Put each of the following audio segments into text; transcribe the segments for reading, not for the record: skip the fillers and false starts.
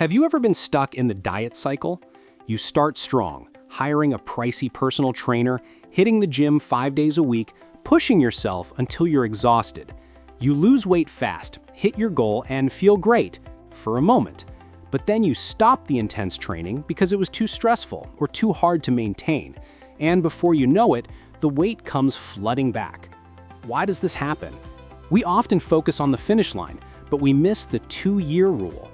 Have you ever been stuck in the diet cycle? You start strong, hiring a pricey personal trainer, hitting the gym 5 days a week, pushing yourself until you're exhausted. You lose weight fast, hit your goal, and feel great for a moment. But then you stop the intense training because it was too stressful or too hard to maintain. And before you know it, the weight comes flooding back. Why does this happen? We often focus on the finish line, but we miss the 2-year rule.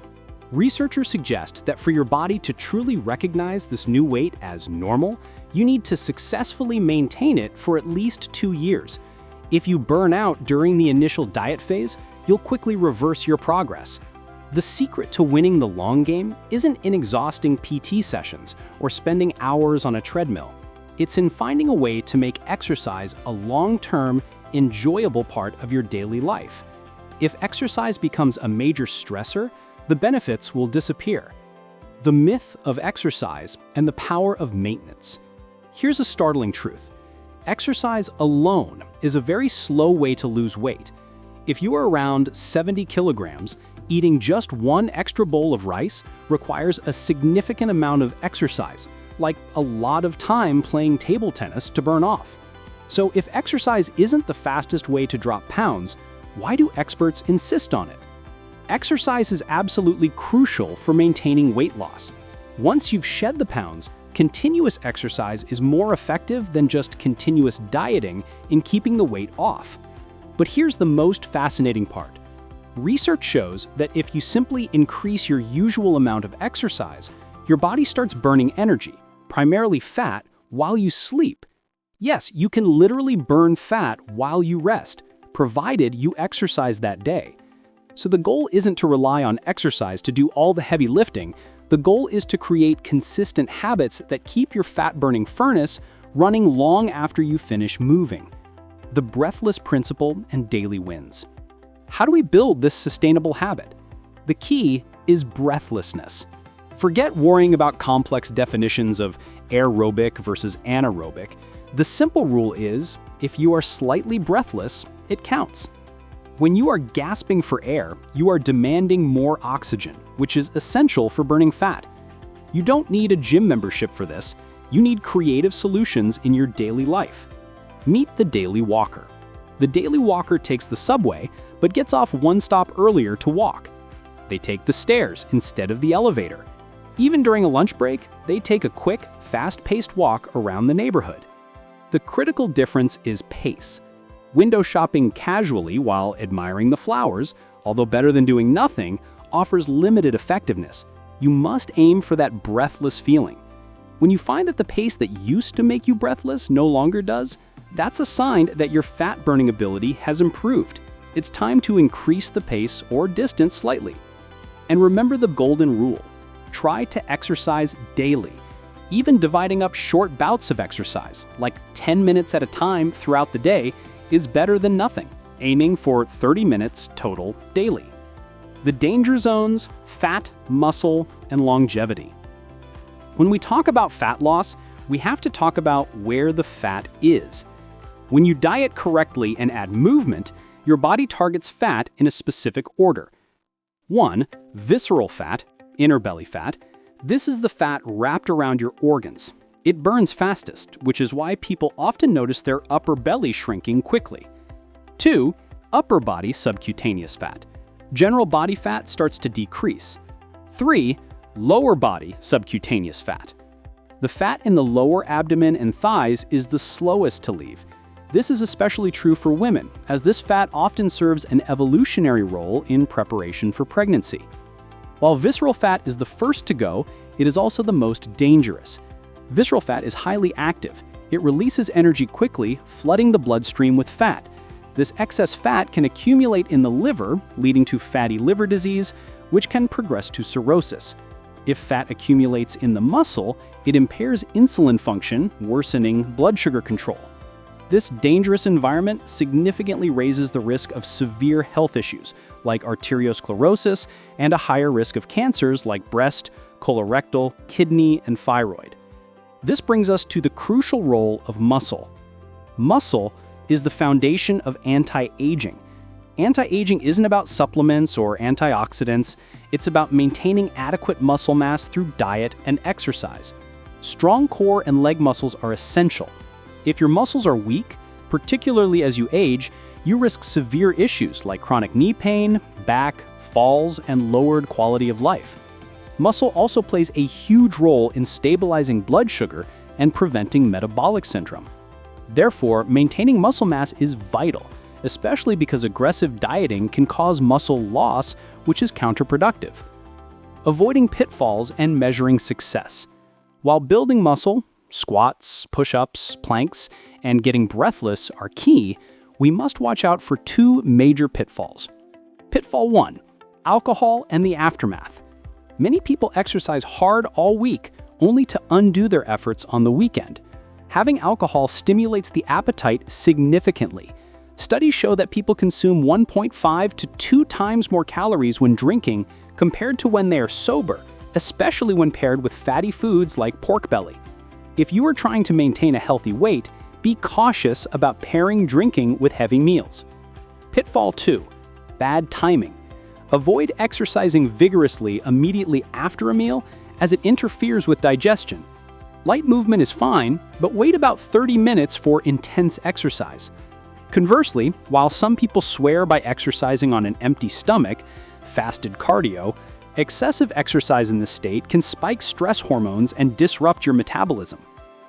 Researchers suggest that for your body to truly recognize this new weight as normal, you need to successfully maintain it for at least 2 years. If you burn out during the initial diet phase, you'll quickly reverse your progress. The secret to winning the long game isn't in exhausting PT sessions or spending hours on a treadmill. It's in finding a way to make exercise a long-term, enjoyable part of your daily life. If exercise becomes a major stressor, the benefits will disappear. The myth of exercise and the power of maintenance. Here's a startling truth. Exercise alone is a very slow way to lose weight. If you are around 70 kilograms, eating just one extra bowl of rice requires a significant amount of exercise, like a lot of time playing table tennis to burn off. So if exercise isn't the fastest way to drop pounds, why do experts insist on it? Exercise is absolutely crucial for maintaining weight loss. Once you've shed the pounds, continuous exercise is more effective than just continuous dieting in keeping the weight off. But here's the most fascinating part. Research shows that if you simply increase your usual amount of exercise, your body starts burning energy, primarily fat, while you sleep. Yes, you can literally burn fat while you rest, provided you exercise that day. So the goal isn't to rely on exercise to do all the heavy lifting. The goal is to create consistent habits that keep your fat-burning furnace running long after you finish moving. The Breathless Principle and daily wins. How do we build this sustainable habit? The key is breathlessness. Forget worrying about complex definitions of aerobic versus anaerobic. The simple rule is, if you are slightly breathless, it counts. When you are gasping for air, you are demanding more oxygen, which is essential for burning fat. You don't need a gym membership for this. You need creative solutions in your daily life. Meet the daily walker. The daily walker takes the subway, but gets off one stop earlier to walk. They take the stairs instead of the elevator. Even during a lunch break, they take a quick, fast-paced walk around the neighborhood. The critical difference is pace. Window shopping casually while admiring the flowers, although better than doing nothing, offers limited effectiveness. You must aim for that breathless feeling. When you find that the pace that used to make you breathless no longer does, that's a sign that your fat-burning ability has improved. It's time to increase the pace or distance slightly. And remember the golden rule. Try to exercise daily. Even dividing up short bouts of exercise, like 10 minutes at a time throughout the day, is better than nothing, aiming for 30 minutes total daily. The danger zones: fat, muscle, and longevity. When we talk about fat loss, we have to talk about where the fat is. When you diet correctly and add movement, your body targets fat in a specific order. 1. Visceral fat, inner belly fat. This is the fat wrapped around your organs. It burns fastest, which is why people often notice their upper belly shrinking quickly. 2. Upper body subcutaneous fat. General body fat starts to decrease. 3. Lower body subcutaneous fat. The fat in the lower abdomen and thighs is the slowest to leave. This is especially true for women, as this fat often serves an evolutionary role in preparation for pregnancy. While visceral fat is the first to go, it is also the most dangerous. Visceral fat is highly active. It releases energy quickly, flooding the bloodstream with fat. This excess fat can accumulate in the liver, leading to fatty liver disease, which can progress to cirrhosis. If fat accumulates in the muscle, it impairs insulin function, worsening blood sugar control. This dangerous environment significantly raises the risk of severe health issues, like arteriosclerosis, and a higher risk of cancers like breast, colorectal, kidney, and thyroid. This brings us to the crucial role of muscle. Muscle is the foundation of anti-aging. Anti-aging isn't about supplements or antioxidants, it's about maintaining adequate muscle mass through diet and exercise. Strong core and leg muscles are essential. If your muscles are weak, particularly as you age, you risk severe issues like chronic knee pain, back, falls, and lowered quality of life. Muscle also plays a huge role in stabilizing blood sugar and preventing metabolic syndrome. Therefore, maintaining muscle mass is vital, especially because aggressive dieting can cause muscle loss, which is counterproductive. Avoiding pitfalls and measuring success. While building muscle, squats, push-ups, planks, and getting breathless are key, we must watch out for two major pitfalls. Pitfall 1. Alcohol and the aftermath. Many people exercise hard all week, only to undo their efforts on the weekend. Having alcohol stimulates the appetite significantly. Studies show that people consume 1.5 to 2 times more calories when drinking compared to when they are sober, especially when paired with fatty foods like pork belly. If you are trying to maintain a healthy weight, be cautious about pairing drinking with heavy meals. Pitfall 2. Bad timing. Avoid exercising vigorously immediately after a meal as it interferes with digestion. Light movement is fine, but wait about 30 minutes for intense exercise. Conversely, while some people swear by exercising on an empty stomach, fasted cardio, excessive exercise in this state can spike stress hormones and disrupt your metabolism.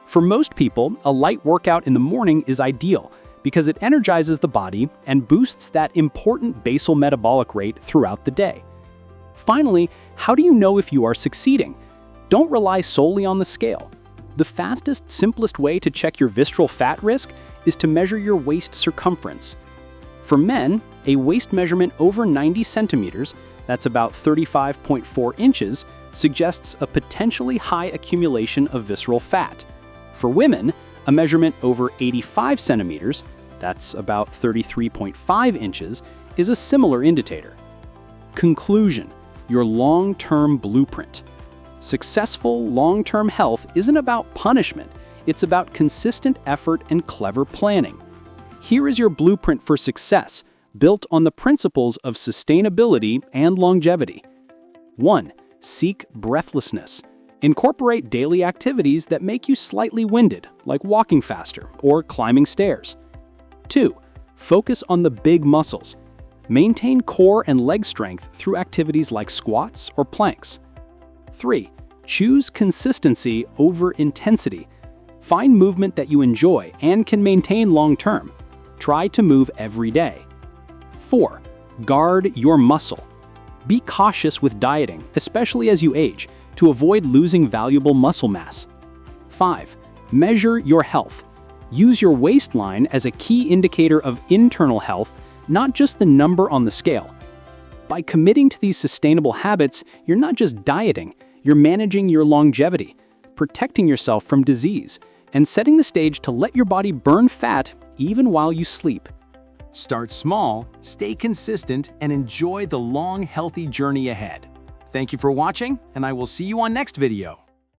For most people, a light workout in the morning is ideal because it energizes the body and boosts that important basal metabolic rate throughout the day. Finally, how do you know if you are succeeding? Don't rely solely on the scale. The fastest, simplest way to check your visceral fat risk is to measure your waist circumference. For men, a waist measurement over 90 centimeters, that's about 35.4 inches, suggests a potentially high accumulation of visceral fat. For women, a measurement over 85 centimeters, that's about 33.5 inches, is a similar indicator. Conclusion: your long-term blueprint. Successful long-term health isn't about punishment, it's about consistent effort and clever planning. Here is your blueprint for success, built on the principles of sustainability and longevity. 1. Seek breathlessness. Incorporate daily activities that make you slightly winded, like walking faster or climbing stairs. 2. Focus on the big muscles. Maintain core and leg strength through activities like squats or planks. 3. Choose consistency over intensity. Find movement that you enjoy and can maintain long-term. Try to move every day. 4. Guard your muscle. Be cautious with dieting, especially as you age, to avoid losing valuable muscle mass. 5. Measure your health. Use your waistline as a key indicator of internal health, not just the number on the scale. By committing to these sustainable habits, you're not just dieting, you're managing your longevity, protecting yourself from disease, and setting the stage to let your body burn fat even while you sleep. Start small, stay consistent, and enjoy the long, healthy journey ahead. Thank you for watching, and I will see you on next video.